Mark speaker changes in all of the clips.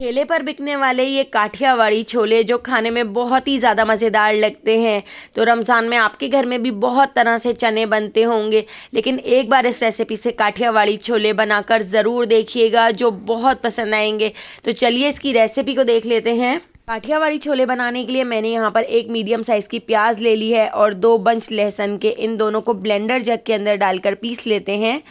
Speaker 1: ठेले पर बिकने वाले ये काठियावाड़ी छोले जो खाने में बहुत ही ज़्यादा मज़ेदार लगते हैं। तो रमज़ान में आपके घर में भी बहुत तरह से चने बनते होंगे, लेकिन एक बार इस रेसिपी से काठियावाड़ी छोले बनाकर ज़रूर देखिएगा, जो बहुत पसंद आएंगे। तो चलिए इसकी रेसिपी को देख लेते हैं। काठियावाड़ी छोले बनाने के लिए मैंने यहाँ पर एक मीडियम साइज़ की प्याज ले ली है और 2 बंच लहसुन के। इन दोनों को ब्लेंडर जग के अंदर डालकर पीस लेते हैं।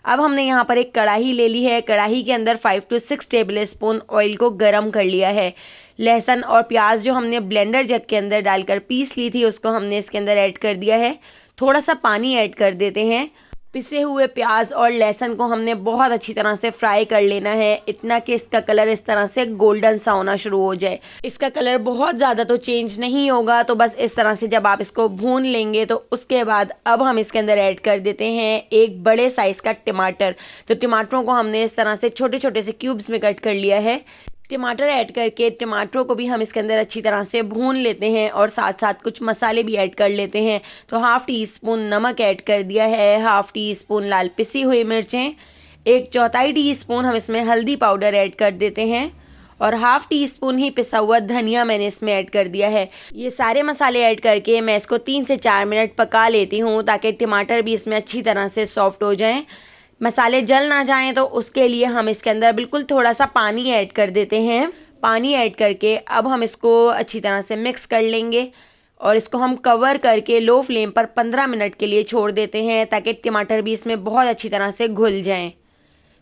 Speaker 1: अब हमने यहाँ पर एक कढ़ाई ले ली है। कढ़ाई के अंदर 5 से 6 टेबल स्पून ऑयल को गरम कर लिया है। लहसुन और प्याज जो हमने ब्लेंडर जग के अंदर डालकर पीस ली थी, उसको हमने इसके अंदर ऐड कर दिया है। थोड़ा सा पानी ऐड कर देते हैं। पिसे हुए प्याज और लहसुन को हमने बहुत अच्छी तरह से फ्राई कर लेना है, इतना कि इसका कलर इस तरह से गोल्डन सा होना शुरू हो जाए। इसका कलर बहुत ज़्यादा तो चेंज नहीं होगा, तो बस इस तरह से जब आप इसको भून लेंगे तो उसके बाद अब हम इसके अंदर ऐड कर देते हैं एक बड़े साइज़ का टमाटर। तो टमाटरों को हमने इस तरह से छोटे छोटे से क्यूब्स में कट कर लिया है। टमाटर ऐड करके टमाटरों को भी हम इसके अंदर अच्छी तरह से भून लेते हैं और साथ साथ कुछ मसाले भी ऐड कर लेते हैं। तो हाफ़ टी स्पून नमक ऐड कर दिया है, हाफ़ टी स्पून लाल पिसी हुई मिर्चें, 1/4 टीस्पून हम इसमें हल्दी पाउडर ऐड कर देते हैं और हाफ़ टी स्पून ही पिसा हुआ धनिया मैंने इसमें ऐड कर दिया है। ये सारे मसाले ऐड करके मैं इसको 3 से 4 मिनट पका लेती हूँ, ताकि टमाटर भी इसमें अच्छी तरह से सॉफ्ट हो जाएँ, मसाले जल ना जाएं। तो उसके लिए हम इसके अंदर बिल्कुल थोड़ा सा पानी ऐड कर देते हैं। पानी ऐड करके अब हम इसको अच्छी तरह से मिक्स कर लेंगे और इसको हम कवर करके लो फ्लेम पर 15 मिनट के लिए छोड़ देते हैं, ताकि टमाटर भी इसमें बहुत अच्छी तरह से घुल जाएं।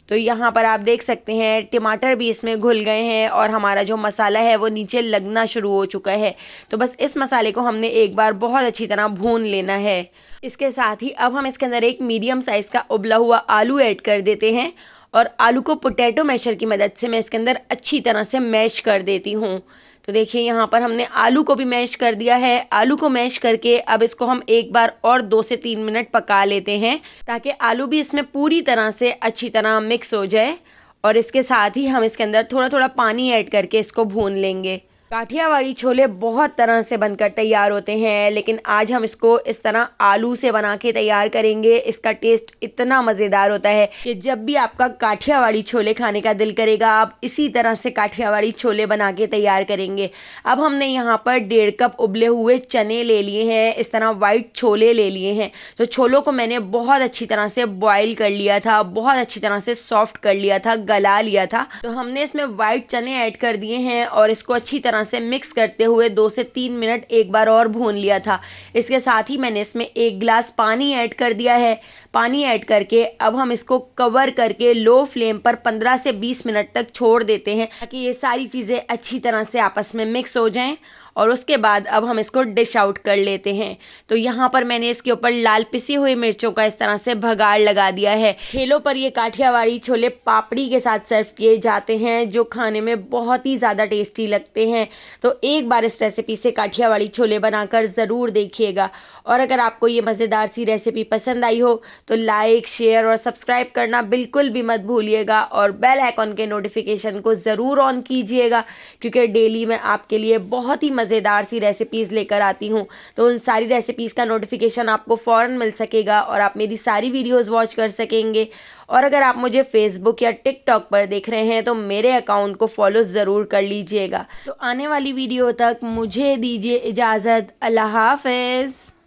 Speaker 1: तो यहाँ पर आप देख सकते हैं टमाटर भी इसमें घुल गए हैं और हमारा जो मसाला है वो नीचे लगना शुरू हो चुका है। तो बस इस मसाले को हमने एक बार बहुत अच्छी तरह भून लेना है। इसके साथ ही अब हम इसके अंदर एक मीडियम साइज़ का उबला हुआ आलू ऐड कर देते हैं और आलू को पोटैटो मैशर की मदद से मैं इसके अंदर अच्छी तरह से मैश कर देती हूँ। तो देखिए यहाँ पर हमने आलू को भी मैश कर दिया है। आलू को मैश करके अब इसको हम एक बार और 2 से 3 मिनट पका लेते हैं, ताकि आलू भी इसमें पूरी तरह से अच्छी तरह मिक्स हो जाए। और इसके साथ ही हम इसके अंदर थोड़ा थोड़ा पानी ऐड करके इसको भून लेंगे। काठियावाड़ी छोले बहुत तरह से बनकर तैयार होते हैं, लेकिन आज हम इसको इस तरह आलू से बना के तैयार करेंगे। इसका टेस्ट इतना मज़ेदार होता है कि जब भी आपका काठियावाड़ी छोले खाने का दिल करेगा, आप इसी तरह से काठियावाड़ी छोले बना के तैयार करेंगे। अब हमने यहाँ पर 1.5 कप उबले हुए चने ले लिए हैं, इस तरह वाइट छोले ले लिए हैं। तो छोलों को मैंने बहुत अच्छी तरह से बॉयल कर लिया था, बहुत अच्छी तरह से सॉफ्ट कर लिया था, गला लिया था। तो हमने इसमें वाइट चने ऐड कर दिए हैं और इसको अच्छी तरह से मिक्स करते हुए 2 से 3 मिनट एक बार और भून लिया था। इसके साथ ही मैंने इसमें 1 गिलास पानी ऐड कर दिया है। पानी ऐड करके अब हम इसको कवर करके लो फ्लेम पर 15 से 20 मिनट तक छोड़ देते हैं, ताकि ये सारी चीज़ें अच्छी तरह से आपस में मिक्स हो जाएं। और उसके बाद अब हम इसको डिश आउट कर लेते हैं। तो यहाँ पर मैंने इसके ऊपर लाल पिसी हुई मिर्चों का इस तरह से भगाड़ लगा दिया है। ठेलों पर ये काठियावाड़ी छोले पापड़ी के साथ सर्व किए जाते हैं, जो खाने में बहुत ही ज़्यादा टेस्टी लगते हैं। तो एक बार इस रेसिपी से काठियावाड़ी छोले बनाकर ज़रूर देखिएगा। और अगर आपको ये मज़ेदार सी रेसिपी पसंद आई हो तो लाइक, शेयर और सब्सक्राइब करना बिल्कुल भी मत भूलिएगा और बेल आइकॉन के नोटिफिकेशन को ज़रूर ऑन कीजिएगा, क्योंकि डेली मैं आपके लिए बहुत ही मज़ेदार सी रेसिपीज़ लेकर आती हूँ। तो उन सारी रेसिपीज़ का नोटिफिकेशन आपको फ़ौरन मिल सकेगा और आप मेरी सारी वीडियोज़ वॉच कर सकेंगे। और अगर आप मुझे फेसबुक या टिकटॉक पर देख रहे हैं तो मेरे अकाउंट को फॉलो ज़रूर कर लीजिएगा। तो आने वाली वीडियो तक मुझे दीजिए इजाज़त। अल्लाह हाफ़िज़।